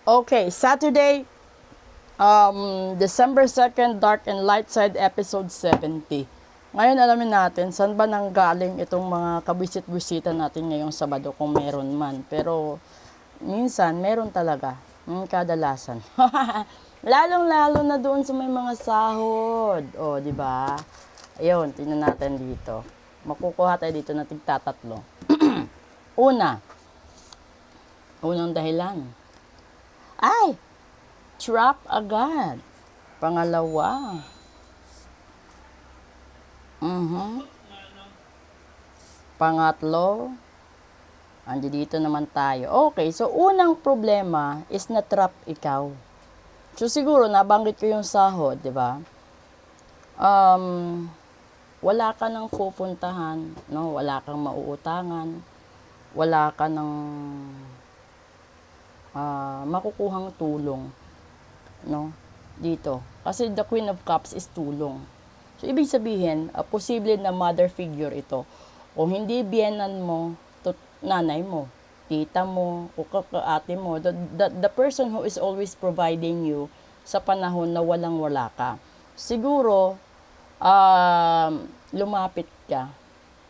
Okay, Saturday, December 2nd, Dark and Light Side, episode 70. Ngayon alamin natin, saan ba nanggaling itong mga kabwisit-bwisita natin ngayong Sabado kung meron man. Pero, minsan, meron talaga. Kadalasan. Lalong-lalo na doon sa may mga sahod. O, di ba? Ayun, tingnan natin dito. Makukuha tayo dito na tigtatatlo. Unang dahilan. Ay! Trap agad. Pangalawa. Pangatlo. Andi dito naman tayo. Okay, so unang problema is na-trap ikaw. So siguro, nabanggit ko yung sahod, di ba? Wala ka nang pupuntahan, no? Wala kang mauutangan. Wala ka nang makukuhang tulong, no, dito. Kasi the Queen of Cups is tulong. So, ibig sabihin, posible na mother figure ito. Kung hindi biyenan mo, nanay mo, tita mo, o ate mo, the person who is always providing you sa panahon na walang-wala ka. Siguro, lumapit ka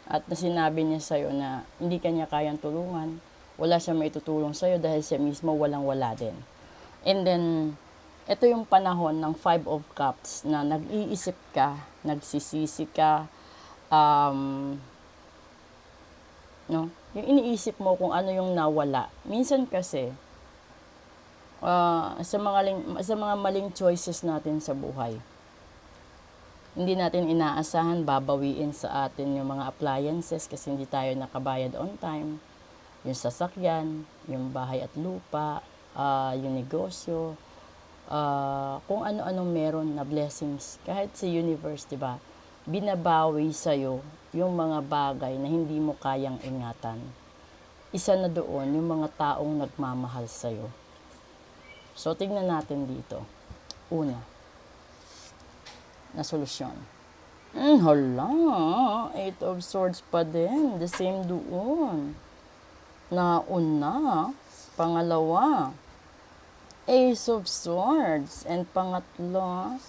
at sinabi niya sa'yo na hindi kanya kayang tulungan, wala siya maitutulong sa'yo dahil siya mismo walang-wala din. And then, ito yung panahon ng 5 of Cups na nag-iisip ka, nagsisisi ka, no? Yung iniisip mo kung ano yung nawala. Minsan kasi, sa mga maling choices natin sa buhay, hindi natin inaasahan, babawiin sa atin yung mga appliances kasi hindi tayo nakabayad on time. Yung sasakyan, yung bahay at lupa, yung negosyo, kung ano-anong meron na blessings. Kahit sa universe, di ba? Binabawi sa'yo yung mga bagay na hindi mo kayang ingatan. Isa na doon yung mga taong nagmamahal sa'yo. So, tingnan natin dito. Una, na solusyon. Hala, 8 of Swords pa din. The same doon. Na una, pangalawa, Ace of Swords, and pangatlo,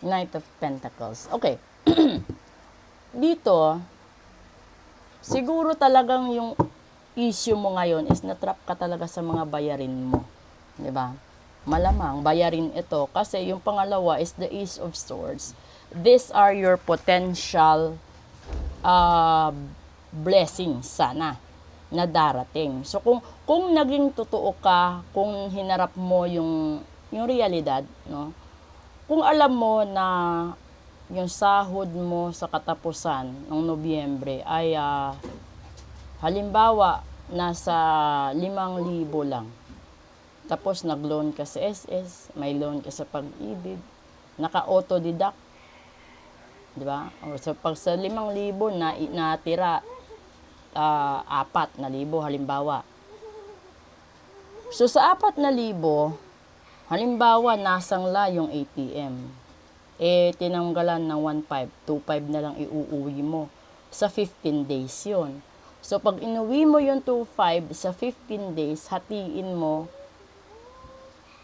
Knight of Pentacles. Okay. Dito, siguro talagang yung issue mo ngayon is na-trap ka talaga sa mga bayarin mo. Diba? Malamang, bayarin ito. Kasi yung pangalawa is the Ace of Swords. These are your potential blessings sana na darating. So kung naging totoo ka, kung hinarap mo yung realidad, no? Kung alam mo na yung sahod mo sa katapusan ng Nobyembre ay halimbawa nasa 5,000 lang. Tapos nag-loan ka sa SS, may loan ka sa Pag-ibig, naka-auto-deduct. Di ba? So pag sa 5,000 na natira 4,000 halimbawa. So sa 4,000, halimbawa nasangla yung ATM. Tinanggalan ng 1,500, 2,500 na lang iuuwi mo. Sa 15 days yun. So pag inuwi mo yung 2,500 sa 15 days, hatiin mo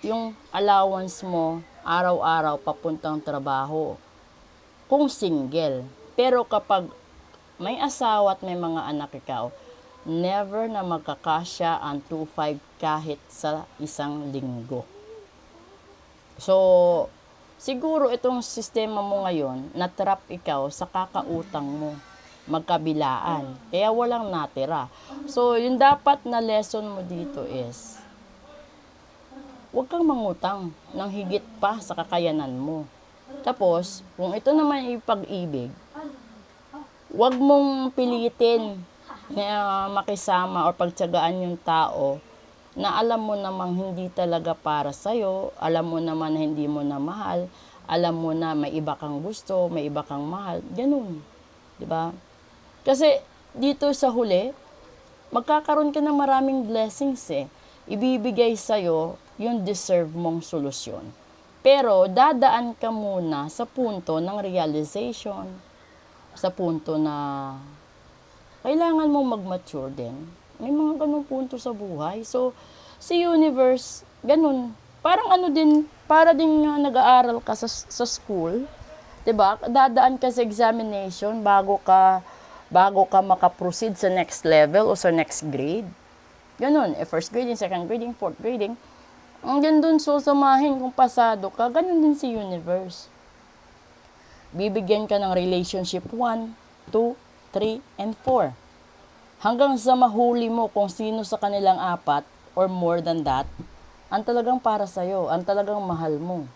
yung allowance mo araw-araw papuntang trabaho. Kung single. Pero kapag may asawa at may mga anak ikaw, never na magkakasya ang 2,500 kahit sa isang linggo. So, siguro itong sistema mo ngayon, na-trap ikaw sa kakautang mo, magkabilaan. Kaya walang natira. So, yung dapat na lesson mo dito is, huwag kang mangutang ng higit pa sa kakayanan mo. Tapos, kung ito naman yung pag-ibig, huwag mong pilitin na makisama o pagtiyagaan yung tao na alam mo namang hindi talaga para sa'yo, alam mo naman na hindi mo na mahal, alam mo na may iba kang gusto, may iba kang mahal, ganun. Diba? Kasi dito sa huli, magkakaroon ka ng maraming blessings Ibibigay sa'yo yung deserve mong solusyon. Pero dadaan ka muna sa punto ng realization, sa punto na kailangan mong mag-mature din. May mga ganung punto sa buhay. So, si universe, ganun. Parang ano din, para din nga nag-aaral ka sa school, 'di ba? Dadaan ka sa examination bago ka makaproceed sa next level o sa next grade. Ganun, first grading, second grading, fourth grading. Hanggang dun susamahin kung pasado ka, ganun din si universe. Bibigyan ka ng relationship 1, 2, 3, and 4. Hanggang sa mahuli mo kung sino sa kanilang apat or more than that, ang talagang para sa'yo, ang talagang mahal mo.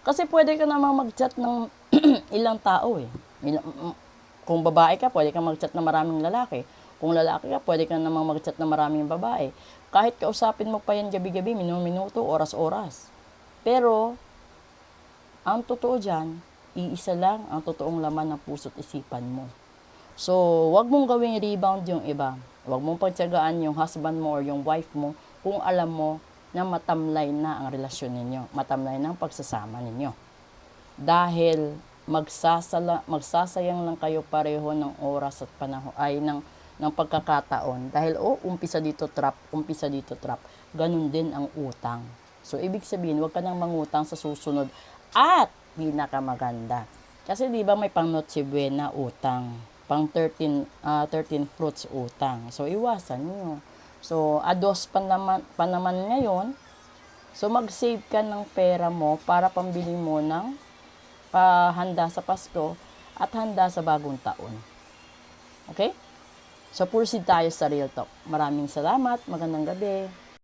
Kasi pwede ka namang mag-chat ng ilang tao eh. Kung babae ka, pwede kang mag-chat ng maraming lalaki. Kung lalaki ka, pwede ka namang mag-chat ng maraming babae. Kahit kausapin mo pa yan gabi-gabi, minuto, oras-oras. Pero, ang totoo dyan, iisa lang ang totoong laman ng puso't isipan mo. So, wag mong gawing rebound yung iba. Wag mong pagtsagaan yung husband mo or yung wife mo kung alam mo na matamlay na ang relasyon ninyo. Matamlay na ang pagsasama ninyo. Dahil magsasayang lang kayo pareho ng oras at panahon ay ng pagkakataon. Dahil umpisa dito trap. Ganun din ang utang. So, ibig sabihin, wag ka nang mangutang sa susunod at pinakamaganda. Kasi di ba may pang Noche Buena utang, pang 13 fruits utang. So, iwasan nyo. So, ados pa naman ngayon. So, mag-save ka ng pera mo para pambili mo ng handa sa Pasko at handa sa bagong taon. Okay? So, proceed tayo sa Real Talk. Maraming salamat. Magandang gabi.